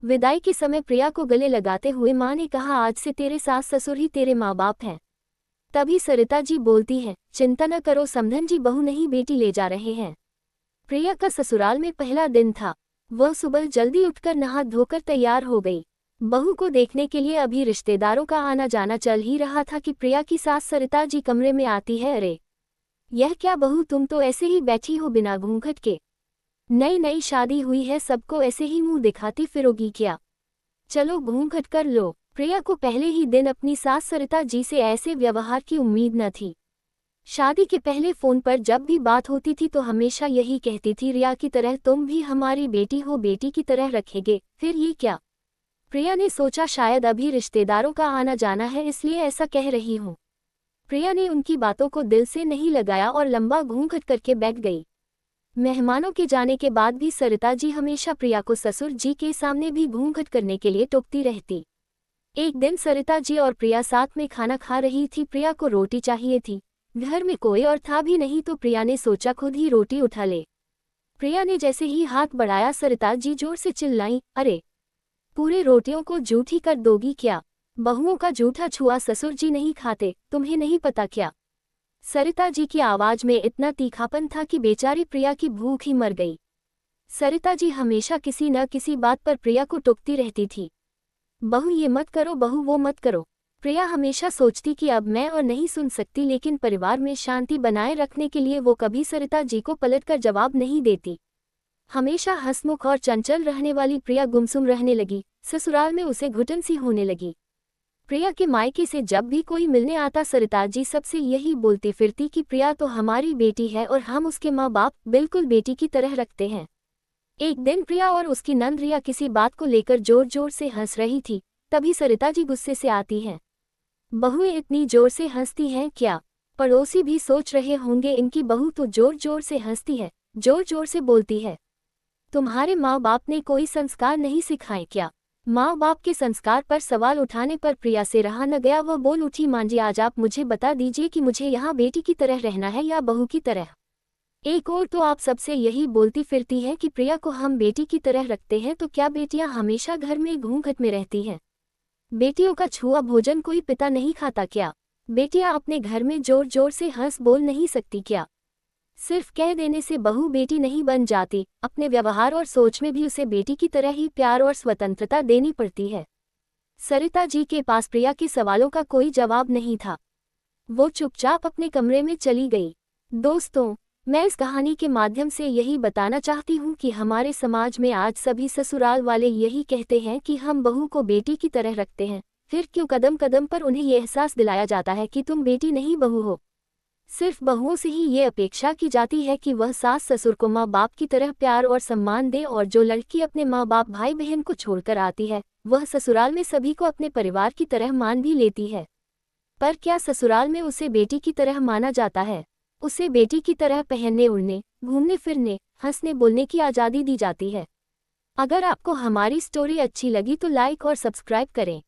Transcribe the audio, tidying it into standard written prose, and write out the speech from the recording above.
विदाई के समय प्रिया को गले लगाते हुए माँ ने कहा, आज से तेरे सास ससुर ही तेरे माँ बाप हैं। तभी सरिता जी बोलती हैं, चिंता न करो समधन जी, बहू नहीं बेटी ले जा रहे हैं। प्रिया का ससुराल में पहला दिन था। वह सुबह जल्दी उठकर नहा धोकर तैयार हो गई। बहू को देखने के लिए अभी रिश्तेदारों का आना जाना चल ही रहा था कि प्रिया की सास सरिता जी कमरे में आती है। अरे यह क्या बहू, तुम तो ऐसे ही बैठी हो बिना घूंघट के। नई नई शादी हुई है, सबको ऐसे ही मुंह दिखाती फिरोगी क्या? चलो घूंघट कर लो। प्रिया को पहले ही दिन अपनी सास सरिता जी से ऐसे व्यवहार की उम्मीद न थी। शादी के पहले फोन पर जब भी बात होती थी तो हमेशा यही कहती थी, रिया की तरह तुम भी हमारी बेटी हो, बेटी की तरह रखेंगे। फिर ये क्या? प्रिया ने सोचा शायद अभी रिश्तेदारों का आना जाना है इसलिए ऐसा कह रही हूँ। प्रिया ने उनकी बातों को दिल से नहीं लगाया और लंबा घूंघट करके बैठ गई। मेहमानों के जाने के बाद भी सरिता जी हमेशा प्रिया को ससुर जी के सामने भी घूंघट करने के लिए टोकती रहती। एक दिन सरिता जी और प्रिया साथ में खाना खा रही थी। प्रिया को रोटी चाहिए थी। घर में कोई और था भी नहीं तो प्रिया ने सोचा खुद ही रोटी उठा ले। प्रिया ने जैसे ही हाथ बढ़ाया सरिता जी जोर से चिल्लाई, अरे पूरे रोटियों को जूठी कर दोगी क्या? बहुओं का जूठा छुआ ससुर जी नहीं खाते, तुम्हें नहीं पता क्या? सरिता जी की आवाज में इतना तीखापन था कि बेचारी प्रिया की भूख ही मर गई। सरिता जी हमेशा किसी न किसी बात पर प्रिया को टोकती रहती थी। बहू ये मत करो, बहू वो मत करो। प्रिया हमेशा सोचती कि अब मैं और नहीं सुन सकती, लेकिन परिवार में शांति बनाए रखने के लिए वो कभी सरिता जी को पलटकर जवाब नहीं देती। हमेशा हंसमुख और चंचल रहने वाली प्रिया गुमसुम रहने लगी। ससुराल में उसे घुटन सी होने लगी। प्रिया के मायके से जब भी कोई मिलने आता सरिता जी सबसे यही बोलती फिरती कि प्रिया तो हमारी बेटी है और हम उसके माँ बाप बिल्कुल बेटी की तरह रखते हैं। एक दिन प्रिया और उसकी नंद रिया किसी बात को लेकर जोर जोर से हंस रही थी। तभी सरिता जी गुस्से से आती हैं। बहुएं इतनी जोर से हंसती हैं क्या? पड़ोसी भी सोच रहे होंगे इनकी बहू तो जोर जोर से हंसती है, जोर जोर से बोलती है। तुम्हारे माँ बाप ने कोई संस्कार नहीं सिखाए क्या? माँ बाप के संस्कार पर सवाल उठाने पर प्रिया से रहा न गया। वह बोल उठी, मां जी आज आप मुझे बता दीजिए कि मुझे यहाँ बेटी की तरह रहना है या बहू की तरह? एक और तो आप सबसे यही बोलती फिरती हैं कि प्रिया को हम बेटी की तरह रखते हैं, तो क्या बेटियां हमेशा घर में घूंघट में रहती हैं? बेटियों का छुआ भोजन कोई पिता नहीं खाता क्या? बेटियां अपने घर में जोर जोर से हंस बोल नहीं सकती क्या? सिर्फ कह देने से बहू बेटी नहीं बन जाती, अपने व्यवहार और सोच में भी उसे बेटी की तरह ही प्यार और स्वतंत्रता देनी पड़ती है। सरिता जी के पास प्रिया के सवालों का कोई जवाब नहीं था। वो चुपचाप अपने कमरे में चली गई। दोस्तों, मैं इस कहानी के माध्यम से यही बताना चाहती हूँ कि हमारे समाज में आज सभी ससुराल वाले यही कहते हैं कि हम बहू को बेटी की तरह रखते हैं, फिर क्यों कदम कदम पर उन्हें ये एहसास दिलाया जाता है कि तुम बेटी नहीं बहू हो। सिर्फ बहुओं से ही ये अपेक्षा की जाती है कि वह सास ससुर को माँ बाप की तरह प्यार और सम्मान दे, और जो लड़की अपने माँ बाप भाई बहन को छोड़कर आती है वह ससुराल में सभी को अपने परिवार की तरह मान भी लेती है। पर क्या ससुराल में उसे बेटी की तरह माना जाता है? उसे बेटी की तरह पहनने उड़ने, घूमने फिरने, हंसने बोलने की आज़ादी दी जाती है। अगर आपको हमारी स्टोरी अच्छी लगी तो लाइक और सब्सक्राइब करें।